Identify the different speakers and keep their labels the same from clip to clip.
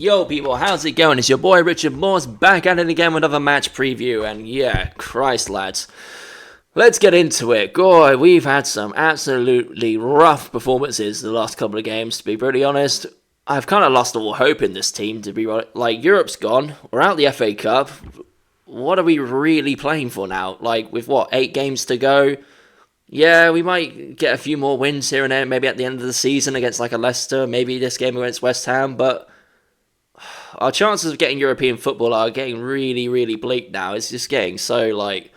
Speaker 1: Yo people, how's it going? It's your boy Richard Morse back at it again with another match preview, and yeah, Christ lads, let's get into it. God, we've had some absolutely rough performances the last couple of games, to be brutally honest. I've kind of lost all hope in this team, to be like, Europe's gone, we're out the FA Cup, what are we really playing for now? Like, with what, 8 games to go? Yeah, we might get a few more wins here and there, maybe at the end of the season against like a Leicester, maybe this game against West Ham, but our chances of getting European football are getting really, really bleak now. It's just getting so, like,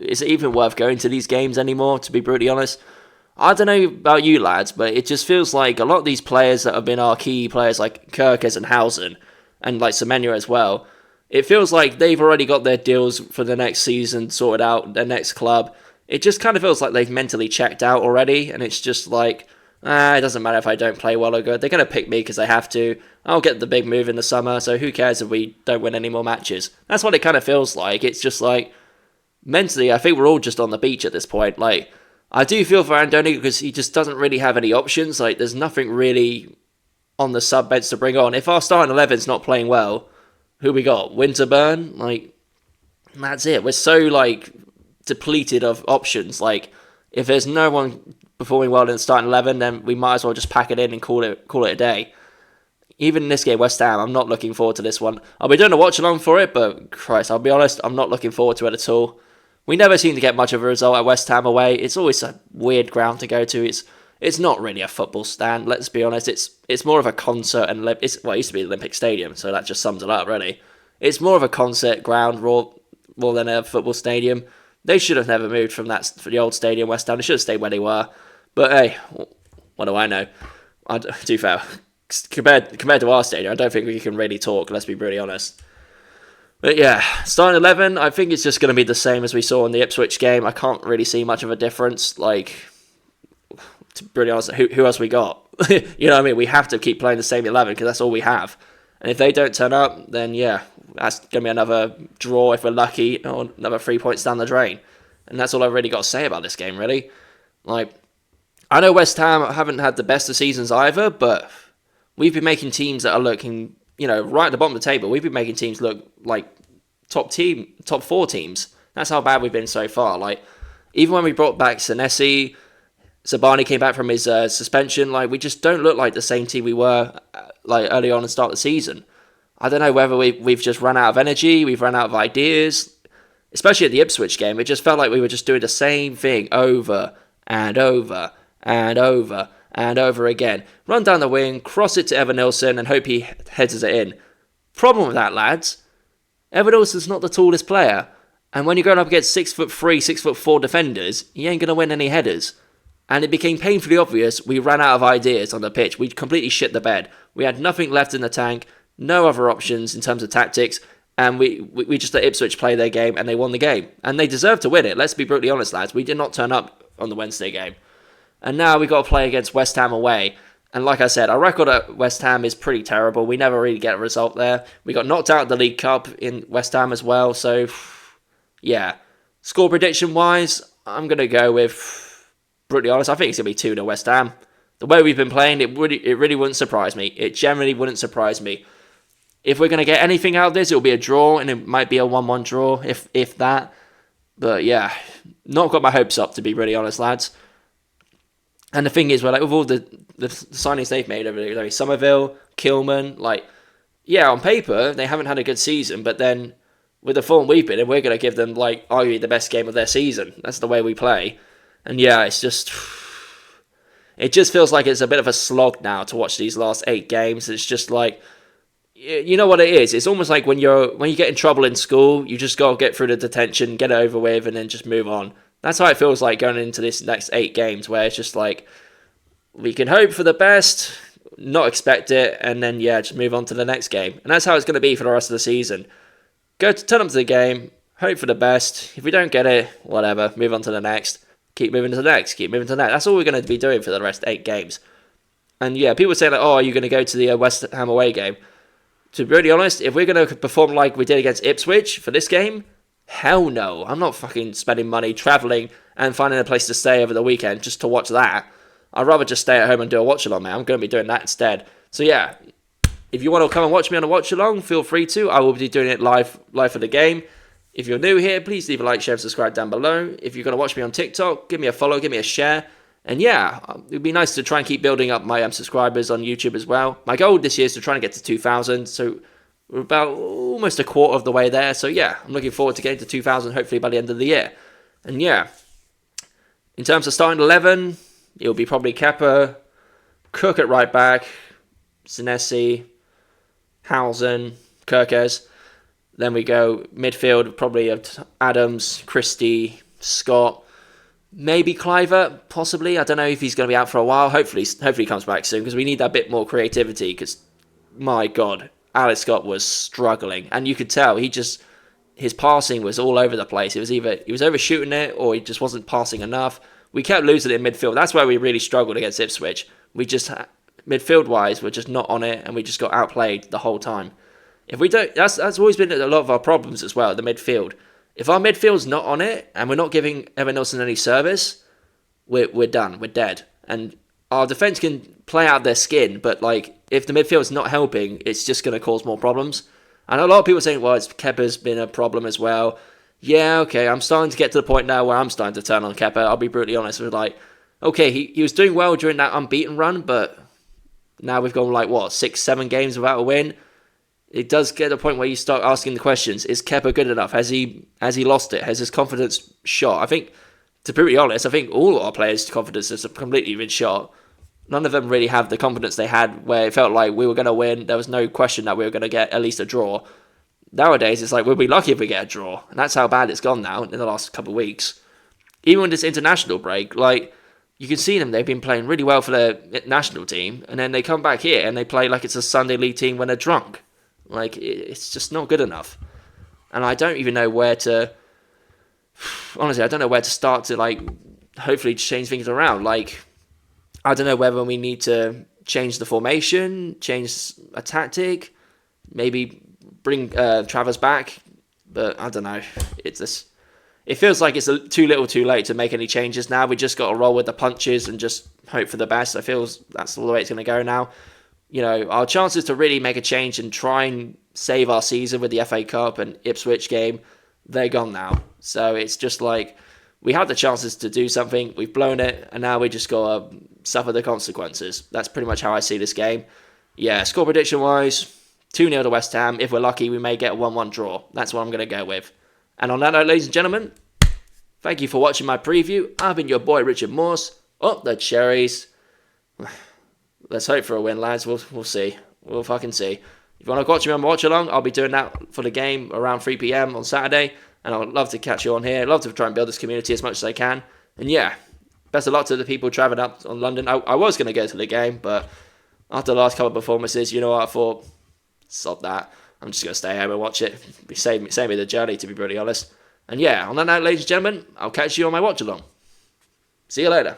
Speaker 1: is it even worth going to these games anymore, to be brutally honest? I don't know about you lads, but it just feels like a lot of these players that have been our key players, like Kirkes and Housen, and like Semenya as well, it feels like they've already got their deals for the next season sorted out, their next club. It just kind of feels like they've mentally checked out already, and it's just like, it doesn't matter if I don't play well or good. They're going to pick me because they have to. I'll get the big move in the summer, so who cares if we don't win any more matches? That's what it kind of feels like. It's just like, mentally, I think we're all just on the beach at this point. Like, I do feel for Andoni because he just doesn't really have any options. Like, there's nothing really on the sub bench to bring on. If our starting 11's not playing well, who we got? Winterburn? Like, that's it. We're so, like, depleted of options. Like, if there's no one performing well in the starting 11, then we might as well just pack it in and call it a day. Even in this game, West Ham, I'm not looking forward to this one. I'll be doing a watch along for it, but Christ, I'll be honest, I'm not looking forward to it at all. We never seem to get much of a result at West Ham away. It's always a weird ground to go to. It's not really a football stand, let's be honest. It's more of a concert, and it used to be the Olympic Stadium, so that just sums it up, really. It's more of a concert ground more than a football stadium. They should have never moved from the old stadium, West Ham. They should have stayed where they were. But hey, what do I know? To be fair, compared to our stadium, I don't think we can really talk, let's be brutally honest. But yeah, starting 11, I think it's just going to be the same as we saw in the Ipswich game. I can't really see much of a difference. Like, to be brutally honest, who else we got? You know what I mean? We have to keep playing the same 11 because that's all we have. And if they don't turn up, then yeah, that's going to be another draw if we're lucky, or another 3 points down the drain. And that's all I've really got to say about this game, really. Like, I know West Ham haven't had the best of seasons either, but we've been making teams that are looking, right at the bottom of the table. We've been making teams look like top 4 teams. That's how bad we've been so far. Like, even when we brought back Senesi, Zabani came back from his suspension, like, we just don't look like the same team we were like early on at the start of the season. I don't know whether we've just run out of energy, we've run out of ideas, especially at the Ipswich game. It just felt like we were just doing the same thing over and over and over and over again. Run down the wing, cross it to Evan Nilsson and hope he heads it in. Problem with that, lads, Evan Nilsson's not the tallest player, and when you're going up against 6'3", 6'4" defenders, you ain't going to win any headers. And it became painfully obvious we ran out of ideas on the pitch. We completely shit the bed. We had nothing left in the tank, no other options in terms of tactics, and we just let Ipswich play their game and they won the game. And they deserved to win it, let's be brutally honest, lads. We did not turn up on the Wednesday game. And now we got to play against West Ham away. And like I said, our record at West Ham is pretty terrible. We never really get a result there. We got knocked out of the League Cup in West Ham as well. So, yeah. Score prediction-wise, I'm going to go with, brutally honest, I think it's going to be 2-0 West Ham. The way we've been playing, it really wouldn't surprise me. It generally wouldn't surprise me. If we're going to get anything out of this, it'll be a draw, and it might be a 1-1 draw, if that. But yeah, not got my hopes up, to be really honest, lads. And the thing is, with all the signings they've made over there, Somerville, Kilman, on paper, they haven't had a good season, but then with the form we've been in, we're going to give them, arguably the best game of their season. That's the way we play. And yeah, it just feels like it's a bit of a slog now to watch these last 8 games. It's just like, you know what it is? It's almost like when you get in trouble in school, you just got to get through the detention, get it over with, and then just move on. That's how it feels like going into this next 8 games, where it's just like, we can hope for the best, not expect it, and then, just move on to the next game. And that's how it's going to be for the rest of the season. Turn up to the game, hope for the best. If we don't get it, whatever, move on to the next. Keep moving to the next, keep moving to the next. That's all we're going to be doing for the rest 8 games. And yeah, people say like, are you going to go to the West Ham away game? To be really honest, if we're going to perform like we did against Ipswich for this game, hell no. I'm not fucking spending money travelling and finding a place to stay over the weekend just to watch that. I'd rather just stay at home and do a watch-along, man. I'm going to be doing that instead. So yeah, If you want to come and watch me on a watch along, feel free to. I will be doing it live for the game. If you're new here, please leave a like, share, and subscribe down below. If you're going to watch me on TikTok, give me a follow, give me a share. And yeah, it'd be nice to try and keep building up my subscribers on YouTube as well. My goal this year is to try and get to 2,000. So we're about almost a quarter of the way there. So yeah, I'm looking forward to getting to 2,000 hopefully by the end of the year. And yeah, in terms of starting 11, it'll be probably Kepa, Cook at right back, Senesi, Housen, Kirkes. Then we go midfield, probably of Adams, Christie, Scott, maybe Cliver, possibly. I don't know if he's going to be out for a while. Hopefully he comes back soon because we need that bit more creativity because, my God, Alex Scott was struggling. And you could tell his passing was all over the place. It was either he was overshooting it or he just wasn't passing enough. We kept losing it in midfield. That's where we really struggled against Ipswich. We just, midfield-wise, we're just not on it and we just got outplayed the whole time. If we don't, that's always been a lot of our problems as well, the midfield. If our midfield's not on it and we're not giving Evan Nelson any service, we're done, we're dead. And our defence can play out their skin, but like if the midfield's not helping, it's just going to cause more problems. And a lot of people are saying, well, Kepa's been a problem as well. Yeah, okay, I'm starting to get to the point now where I'm starting to turn on Kepa. I'll be brutally honest. We're like, okay, he was doing well during that unbeaten run, but now we've gone like, 6-7 games without a win. It does get to a point where you start asking the questions, is Kepa good enough? Has he lost it? Has his confidence shot? I think, to be brutally honest, I think all our players' confidence has completely been shot. None of them really have the confidence they had where it felt like we were going to win. There was no question that we were going to get at least a draw. Nowadays, it's like we'll be lucky if we get a draw. And that's how bad it's gone now in the last couple of weeks. Even with this international break, like, you can see them, they've been playing really well for their national team. And then they come back here and they play like it's a Sunday league team when they're drunk. Like, it's just not good enough. And I don't even know where to... Honestly, I don't know where to start to, like, hopefully change things around. Like, I don't know whether we need to change the formation, change a tactic, maybe bring Travers back. But I don't know. It feels like it's too little too late to make any changes now. We just got to roll with the punches and just hope for the best. I feel that's the way it's going to go now. You know, our chances to really make a change and try and save our season with the FA Cup and Ipswich game, they're gone now. So it's just like, we had the chances to do something, we've blown it, and now we just got to suffer the consequences. That's pretty much how I see this game. Yeah, score prediction-wise, 2-0 to West Ham. If we're lucky, we may get a 1-1 draw. That's what I'm going to go with. And on that note, ladies and gentlemen, thank you for watching my preview. I've been your boy, Richard Morse. Up the cherries. Let's hope for a win, lads. We'll see. We'll fucking see. If you want to watch me on my watch along, I'll be doing that for the game around 3 p.m. on Saturday. And I would love to catch you on here. I'd love to try and build this community as much as I can. And yeah, best of luck to the people travelling up on London. I was going to go to the game, but after the last couple of performances, you know what, I thought, sod that. I'm just going to stay home and watch it. Save me the journey, to be brutally honest. And yeah, on that note, ladies and gentlemen, I'll catch you on my watch along. See you later.